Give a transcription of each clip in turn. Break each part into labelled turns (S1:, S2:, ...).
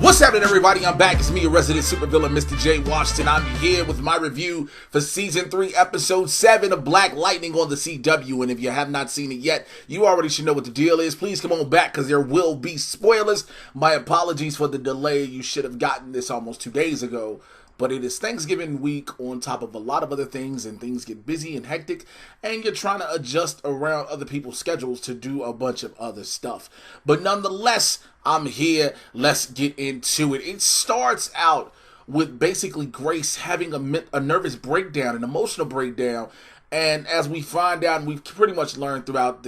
S1: What's happening, everybody? I'm back. It's me, your resident supervillain, Mr. J. Washington. I'm here with my review for Season 3, Episode 7 of Black Lightning on the CW. And if you have not seen it yet, you already should know what the deal is. Please come on back, because there will be spoilers. My apologies for the delay. You should have gotten this almost 2 days ago. But it is Thanksgiving week on top of a lot of other things, and things get busy and hectic, and you're trying to adjust around other people's schedules to do a bunch of other stuff. But nonetheless, I'm here. Let's get into it. It starts out with basically Grace having a nervous breakdown, an emotional breakdown, and as we find out, and we've pretty much learned throughout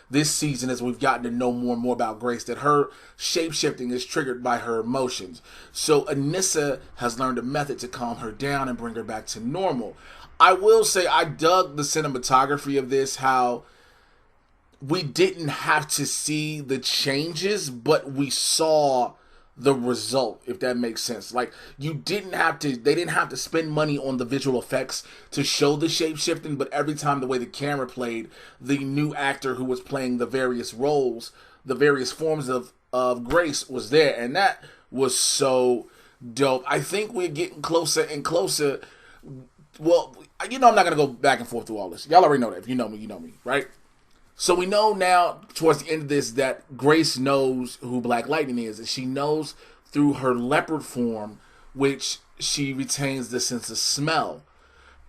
S1: this season as we've gotten to know more and more about Grace, that her shape-shifting is triggered by her emotions. So Anissa has learned a method to calm her down and bring her back to normal. I will say I dug the cinematography of this, how we didn't have to see the changes, but we saw the result, if that makes sense. Like, they didn't have to spend money on the visual effects to show the shape-shifting, but every time the way the camera played, the new actor who was playing the various roles, the various forms of Grace was there, and that was so dope. I think we're getting closer and closer. Well, I'm not going to go back and forth through all this. Y'all already know that. If you know me, you know me, right? So we know now, towards the end of this, that Grace knows who Black Lightning is, and she knows through her leopard form, which she retains the sense of smell.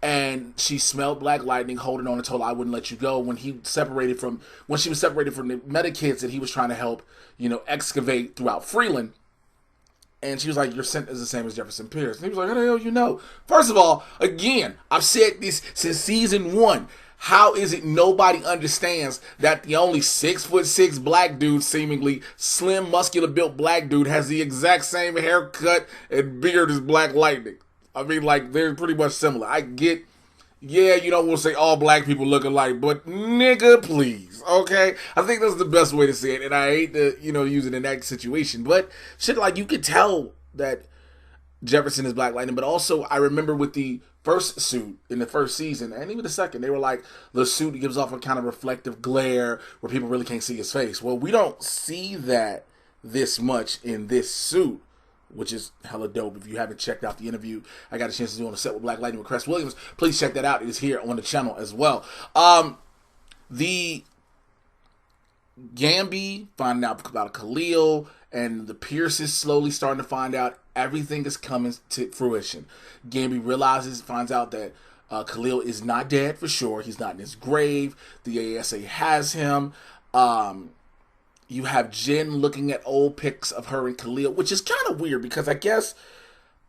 S1: And she smelled Black Lightning holding on and told her, "I wouldn't let you go," when she was separated from the Medikids that he was trying to help, excavate throughout Freeland. And she was like, "Your scent is the same as Jefferson Pierce." And he was like, "How the hell you know?" First of all, again, I've said this since season 1. How is it nobody understands that the only 6'6" black dude, seemingly slim, muscular built black dude, has the exact same haircut and beard as Black Lightning? I mean, like, they're pretty much similar. I get, we'll say all black people look alike, but nigga, please, okay? I think that's the best way to say it, and I hate to, use it in that situation, but shit, like, you could tell that Jefferson is Black Lightning, but also I remember with the first suit in the first season, and even the second, they were like, the suit gives off a kind of reflective glare where people really can't see his face. Well, we don't see that this much in this suit, which is hella dope. If you haven't checked out the interview I got a chance to do on the set with Black Lightning with Cress Williams, please check that out. It is here on the channel as well. The Gambi finding out about Khalil, and the Pierces slowly starting to find out everything is coming to fruition. Gambi finds out that Khalil is not dead for sure. He's not in his grave. The ASA has him. You have Jen looking at old pics of her and Khalil, which is kind of weird because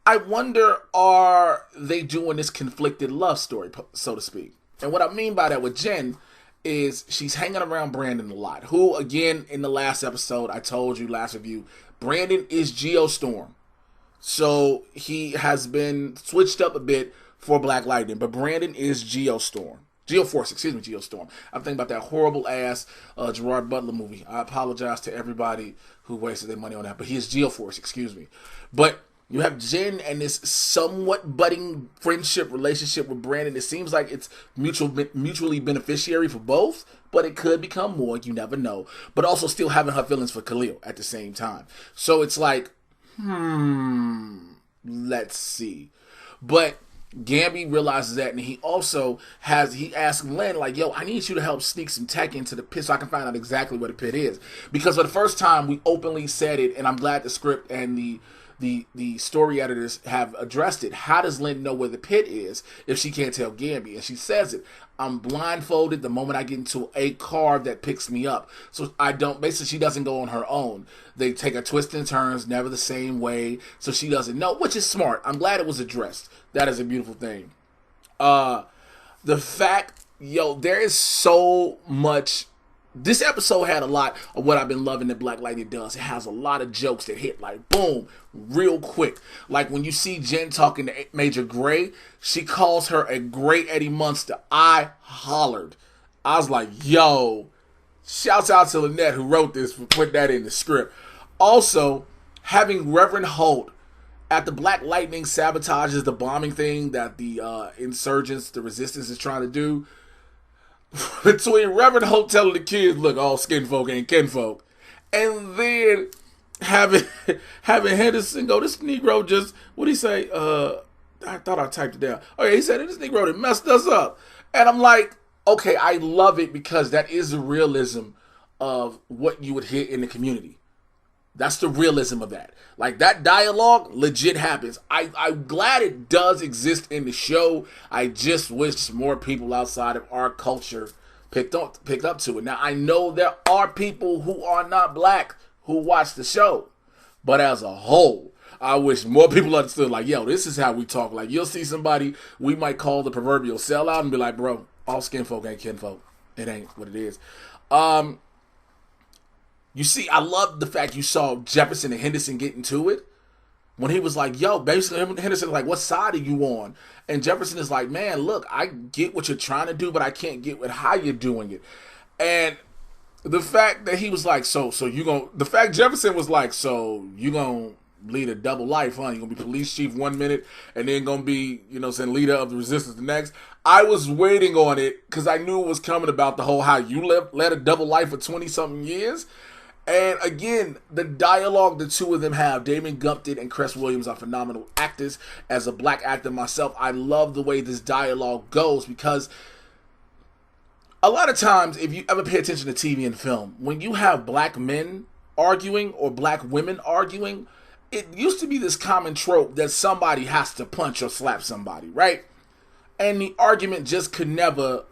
S1: I wonder, are they doing this conflicted love story, so to speak? And what I mean by that with Jen is she's hanging around Brandon a lot, who, again, in the last episode, I told you, last review, Brandon is Geostorm. So he has been switched up a bit for Black Lightning, but Brandon is Geostorm. Geostorm. I'm thinking about that horrible ass Gerard Butler movie. I apologize to everybody who wasted their money on that, but he is Geoforce, excuse me. But you have Jen and this somewhat budding relationship with Brandon. It seems like it's mutually beneficiary for both, but it could become more. You never know. But also still having her feelings for Khalil at the same time. So it's like, let's see. But Gambi realizes that, and he also asks Len, like, "Yo, I need you to help sneak some tech into the pit so I can find out exactly where the pit is." Because for the first time, we openly said it, and I'm glad the script and the story editors have addressed it. How does Lynn know where the pit is if she can't tell Gambi? And she says it, "I'm blindfolded the moment I get into a car that picks me up." So basically she doesn't go on her own. They take a twist and turns, never the same way. So she doesn't know, which is smart. I'm glad it was addressed. That is a beautiful thing. The fact, there is so much. This episode had a lot of what I've been loving that Black Lightning does. It has a lot of jokes that hit like boom, real quick. Like when you see Jen talking to Major Gray, she calls her a Gray Eddie Munster. I hollered. I was like, yo, shouts out to Lynette who wrote this for putting that in the script. Also, having Reverend Holt after Black Lightning sabotages the bombing thing that the insurgents, the resistance is trying to do, between Reverend Holt telling the kids, "Look, all skin folk ain't kinfolk," and then having having Henderson go, this Negro just, what'd he say? I thought I typed it down. Oh yeah, he said this Negro that messed us up. And I'm like, okay, I love it because that is the realism of what you would hear in the community. That's the realism of that. Like, that dialogue legit happens. I'm glad it does exist in the show. I just wish more people outside of our culture picked up to it. Now, I know there are people who are not black who watch the show. But as a whole, I wish more people understood, like, yo, this is how we talk. Like, you'll see somebody we might call the proverbial sellout and be like, bro, all skin folk ain't kinfolk. It ain't what it is. You see, I love the fact you saw Jefferson and Henderson get into it. When he was like, yo, basically Henderson was like, what side are you on? And Jefferson is like, man, look, I get what you're trying to do, but I can't get with how you're doing it. And the fact that he was like, so you gonna, the fact Jefferson was like, so you gonna lead a double life, huh? You're gonna be police chief 1 minute and then gonna be, leader of the resistance the next. I was waiting on it because I knew it was coming about the whole how you led a double life for 20-something years. And again, the dialogue the two of them have, Damon Gumpton and Cress Williams are phenomenal actors. As a black actor myself, I love the way this dialogue goes because a lot of times, if you ever pay attention to TV and film, when you have black men arguing or black women arguing, it used to be this common trope that somebody has to punch or slap somebody, right? And the argument just could never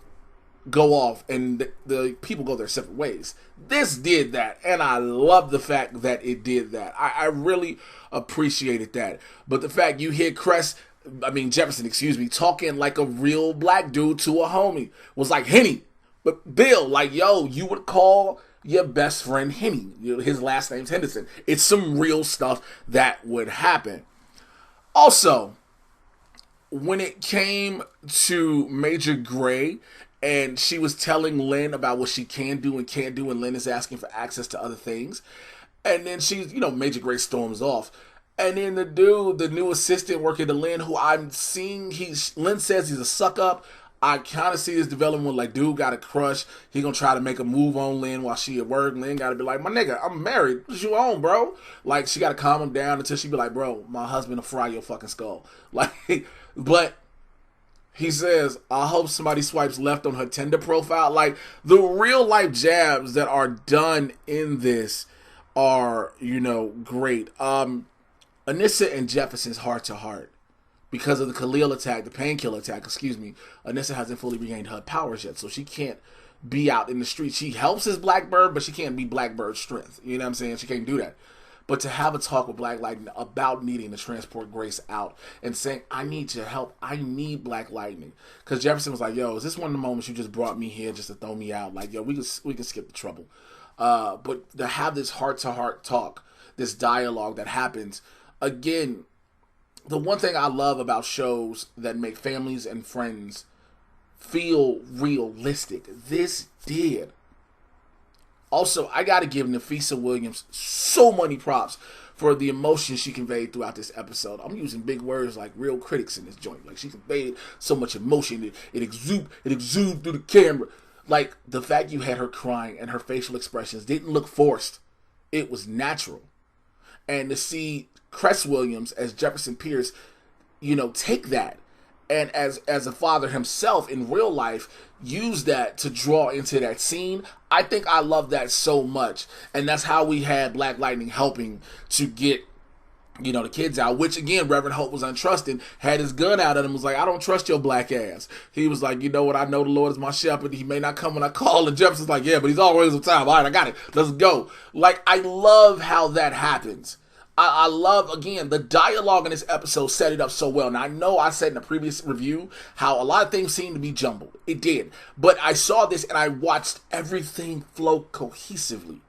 S1: go off and the people go their separate ways. This did that, and I love the fact that it did that. I really appreciated that. But the fact you hear Jefferson, talking like a real black dude to a homie was like, Henny, but Bill, like, yo, you would call your best friend Henny. His last name's Henderson. It's some real stuff that would happen. Also, when it came to Major Gray, and she was telling Lynn about what she can do and can't do, and Lynn is asking for access to other things. And then she's, Major Gray storms off. And then the dude, the new assistant working to Lynn, who I'm seeing, Lynn says he's a suck-up. I kind of see this development like, dude got a crush. He gonna try to make a move on Lynn while she at work. Lynn gotta be like, my nigga, I'm married. What you on, bro? Like, she gotta calm him down until she be like, bro, my husband will fry your fucking skull. Like, but he says, I hope somebody swipes left on her Tinder profile. Like, the real life jabs that are done in this are, great. Anissa and Jefferson's heart to heart. Because of the Khalil attack, the painkiller attack, Anissa hasn't fully regained her powers yet, so she can't be out in the street. She helps as Blackbird, but she can't be Blackbird's strength. You know what I'm saying? She can't do that. But to have a talk with Black Lightning about needing to transport Grace out and saying, I need your help. I need Black Lightning. Because Jefferson was like, yo, is this one of the moments you just brought me here just to throw me out? Like, yo, we can skip the trouble. But to have this heart-to-heart talk, this dialogue that happens, again, the one thing I love about shows that make families and friends feel realistic, this did. Also, I got to give Nafisa Williams so many props for the emotion she conveyed throughout this episode. I'm using big words like real critics in this joint. Like, she conveyed so much emotion. It exuded through the camera. Like, the fact you had her crying and her facial expressions didn't look forced. It was natural. And to see Cress Williams as Jefferson Pierce, take that and as a father himself in real life, use that to draw into that scene. I think I love that so much. And that's how we had Black Lightning helping to get, the kids out, which again, Reverend Hope was untrusting, had his gun out at him, was like, I don't trust your black ass. He was like, you know what, I know the Lord is my shepherd. He may not come when I call. And Jefferson's like, yeah, but he's always on time. All right, I got it. Let's go. Like, I love how that happens. I love, again, the dialogue in this episode set it up so well. Now, I know I said in a previous review how a lot of things seemed to be jumbled. It did. But I saw this and I watched everything flow cohesively.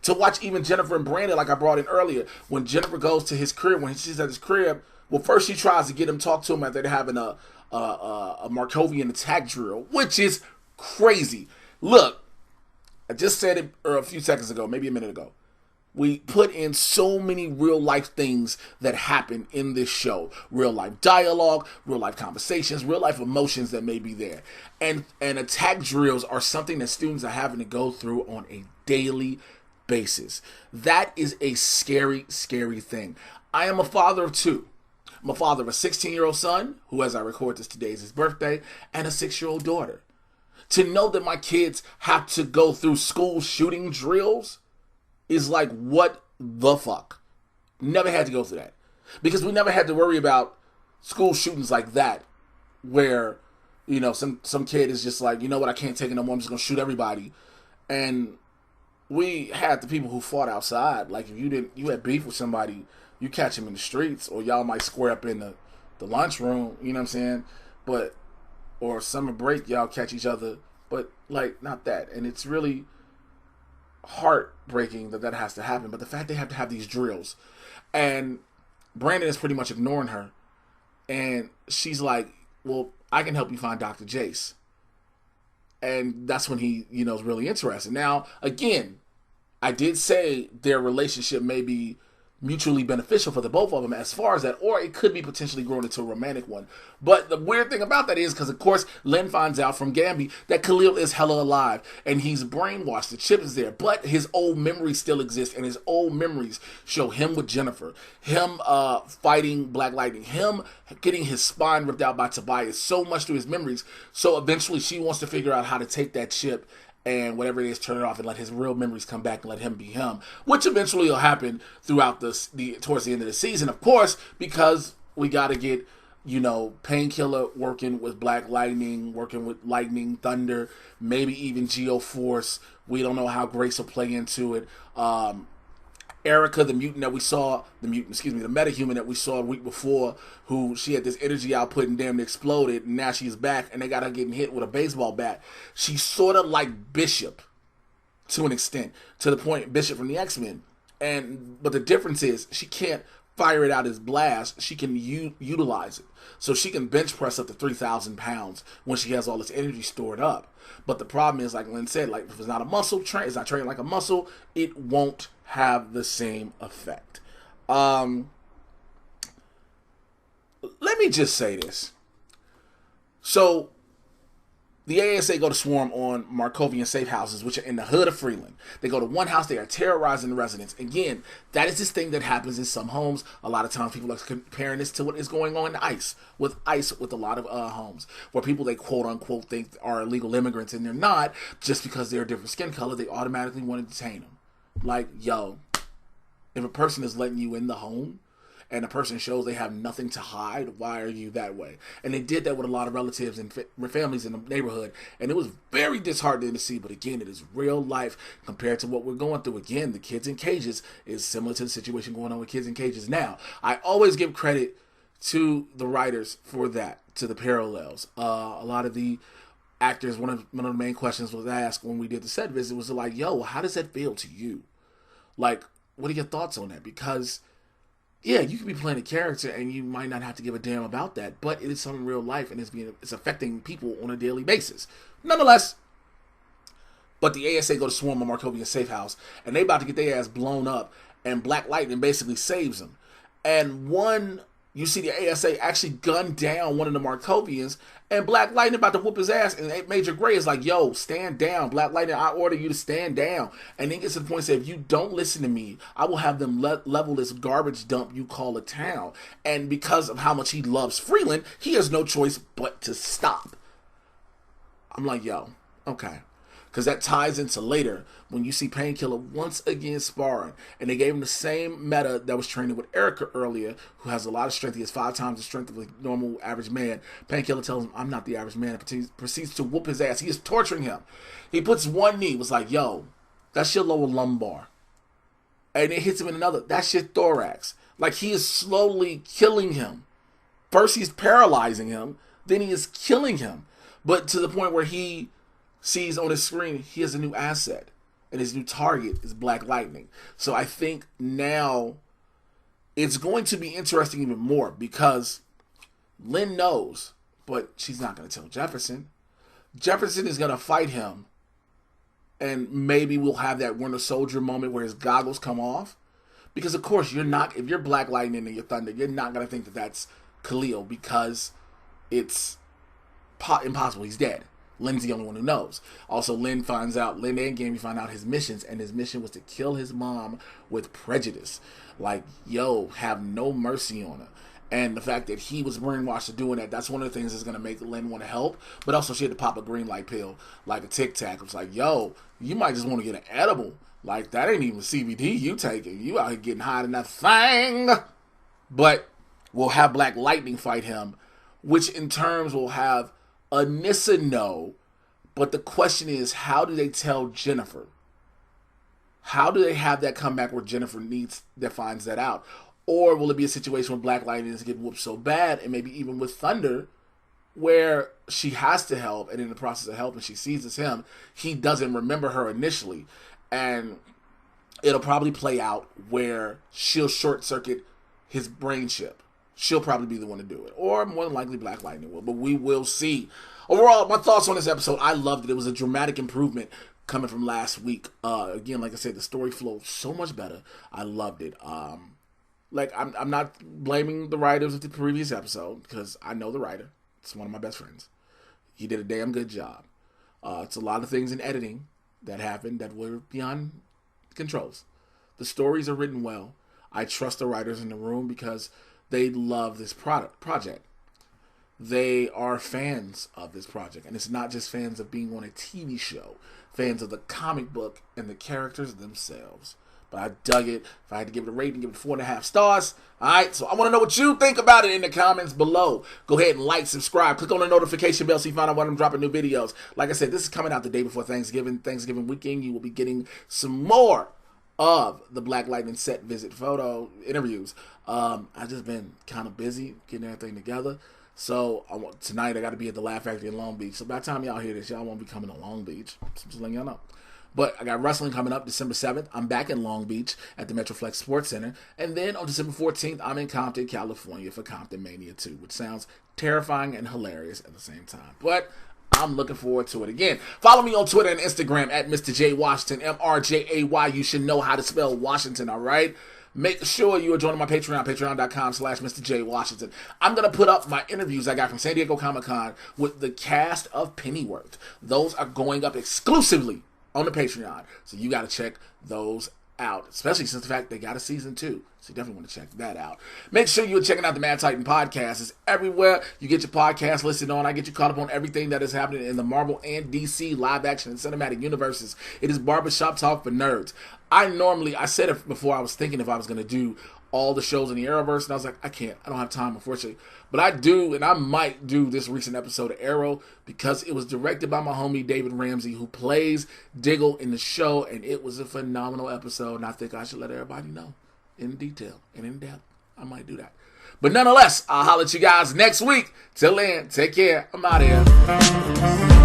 S1: To watch even Jennifer and Brandon, like I brought in earlier, when Jennifer goes to his crib, when she's at his crib, well, first she tries to get him, talk to him after they're having a Markovian attack drill, which is crazy. Look, I just said it a few seconds ago, maybe a minute ago. We put in so many real life things that happen in this show. Real life dialogue, real life conversations, real life emotions that may be there. And attack drills are something that students are having to go through on a daily basis. That is a scary, scary thing. I am a father of two. I'm a father of a 16-year-old son, who, as I record this, today is his birthday, and a 6-year-old daughter. To know that my kids have to go through school shooting drills is like, what the fuck? Never had to go through that. Because we never had to worry about school shootings like that, where, you know, some kid is just like, you know what, I can't take it no more, I'm just going to shoot everybody. And we had the people who fought outside. Like, if you had beef with somebody, you catch him in the streets, or y'all might square up in the lunchroom, you know what I'm saying? But, or summer break, y'all catch each other, but like, not that. And it's really heartbreaking that has to happen. But the fact they have to have these drills, and Brandon is pretty much ignoring her, and she's like, well, I can help you find Dr. Jace. And that's when he, you know, is really interested. Now, again, I did say their relationship may be mutually beneficial for the both of them as far as that, or it could be potentially grown into a romantic one. But the weird thing about that is, because of course Lynn finds out from Gambi that Khalil is hella alive and he's brainwashed. The chip is there, but his old memories still exist, and his old memories show him with Jennifer, him fighting Black Lightning, him getting his spine ripped out by Tobias, so much through his memories. So eventually she wants to figure out how to take that chip and whatever it is, turn it off and let his real memories come back and let him be him, which eventually will happen throughout towards the end of the season, of course, because we got to get, you know, Painkiller working with Black Lightning, working with Lightning, Thunder, maybe even Geo-Force. We don't know how Grace will play into it. Erica, the metahuman that we saw a week before, who she had this energy output and damn exploded, and now she's back, and they got her getting hit with a baseball bat. She's sort of like Bishop, to an extent, to the point, Bishop from the X-Men. But the difference is, she can't fire it out as blast, she can utilize it. So she can bench press up to 3,000 pounds when she has all this energy stored up. But the problem is, like Lynn said, like, if it's not a muscle, it's not trained like a muscle, it won't have the same effect. Let me just say this. So, the ASA go to swarm on Markovian safe houses, which are in the hood of Freeland. They go to one house, they are terrorizing the residents. Again, that is this thing that happens in some homes. A lot of times people are comparing this to what is going on in ICE with a lot of homes, where people they quote unquote think are illegal immigrants, and they're not, just because they're a different skin color, they automatically want to detain them. Like, yo, if a person is letting you in the home, and a person shows they have nothing to hide, why are you that way? And they did that with a lot of relatives and families in the neighborhood, and it was very disheartening to see. But again, it is real life compared to what we're going through. Again, the Kids in Cages is similar to the situation going on with Kids in Cages now. I always give credit to the writers for that, to the parallels. A lot of the actors, one of the main questions was asked when we did the set visit was like, yo, how does that feel to you? Like, what are your thoughts on that? Because yeah, you could be playing a character and you might not have to give a damn about that, but it is some real life and it's affecting people on a daily basis. Nonetheless, but the ASA go to swarm on Markovian safe house, and they about to get their ass blown up, and Black Lightning basically saves them. And you see the ASA actually gun down one of the Markovians, and Black Lightning about to whoop his ass, and Major Gray is like, yo, stand down. Black Lightning, I order you to stand down. And then gets to the point and says, if you don't listen to me, I will have them level this garbage dump you call a town. And because of how much he loves Freeland, he has no choice but to stop. I'm like, yo, okay. Because that ties into later when you see Painkiller once again sparring. And they gave him the same meta that was training with Erica earlier, who has a lot of strength. He has 5 times the strength of a normal average man. Painkiller tells him, I'm not the average man, and proceeds to whoop his ass. He is torturing him. He puts one knee, was like, yo, that's your lower lumbar. And it hits him in another. That's your thorax. Like, he is slowly killing him. First he's paralyzing him, then he is killing him. But to the point where he sees on his screen he has a new asset, and his new target is Black Lightning. So I think now it's going to be interesting even more, because Lynn knows, but she's not going to tell Jefferson. Jefferson is going to fight him, and maybe we'll have that Winter Soldier moment where his goggles come off, because of course if you're Black Lightning and you're Thunder, you're not going to think that that's Khalil, because it's impossible. He's dead. Lynn's the only one who knows. Also, Lynn and Gamby find out his missions, and his mission was to kill his mom with prejudice. Like, yo, have no mercy on her. And the fact that he was brainwashed to doing that, that's one of the things that's going to make Lynn want to help. But also, she had to pop a green light pill, like a Tic Tac. It was like, yo, you might just want to get an edible. Like, that ain't even CBD you taking. You out here getting high in that thing. But we'll have Black Lightning fight him, which in terms will have Anissa know. But the question is, how do they tell Jennifer? How do they have that comeback where Jennifer finds that out? Or will it be a situation where Black Lightning is getting whooped so bad, and maybe even with Thunder, where she has to help, and in the process of helping, she sees it's him. He doesn't remember her initially, and it'll probably play out where she'll short circuit his brain chip. She'll probably be the one to do it, or more than likely Black Lightning will, but we will see. Overall, my thoughts on this episode, I loved it. It was a dramatic improvement coming from last week. Again, like I said, the story flowed so much better. I loved it. I'm not blaming the writers of the previous episode, because I know the writer. It's one of my best friends. He did a damn good job. It's a lot of things in editing that happened that were beyond controls. The stories are written well. I trust the writers in the room because they love this project. They are fans of this project. And it's not just fans of being on a TV show. Fans of the comic book and the characters themselves. But I dug it. If I had to give it a rating, give it 4.5 stars. Alright, so I want to know what you think about it in the comments below. Go ahead and like, subscribe, click on the notification bell so you find out when I'm dropping new videos. Like I said, this is coming out the day before Thanksgiving. Thanksgiving weekend, you will be getting some more of the Black Lightning set visit photo interviews. I've just been kind of busy getting everything together. So tonight I got to be at the Laugh Factory in Long Beach. So by the time y'all hear this, y'all won't be coming to Long Beach. Just letting y'all know. But I got wrestling coming up December 7th. I'm back in Long Beach at the Metroflex Sports Center. And then on December 14th, I'm in Compton, California for Compton Mania 2, which sounds terrifying and hilarious at the same time. But I'm looking forward to it. Again, follow me on Twitter and Instagram at Mr. J Washington, MRJAY. You should know how to spell Washington, all right? Make sure you are joining my Patreon, patreon.com/Mr. J Washington. I'm going to put up my interviews I got from San Diego Comic-Con with the cast of Pennyworth. Those are going up exclusively on the Patreon. So you got to check those out, especially since the fact they got a season 2. So you definitely want to check that out. Make sure you're checking out the Mad Titan podcast. It's everywhere you get your podcast listed on. I get you caught up on everything that is happening in the Marvel and DC live action and cinematic universes. It is Barbershop Talk for Nerds. I said it before, I was thinking if I was going to do all the shows in the Arrowverse, and I was like, I don't have time, unfortunately. But I do, and I might do this recent episode of Arrow because it was directed by my homie David Ramsey, who plays Diggle in the show, and it was a phenomenal episode, and I think I should let everybody know in detail and in depth. I might do that. But nonetheless, I'll holler at you guys next week. Till then, take care. I'm out of here.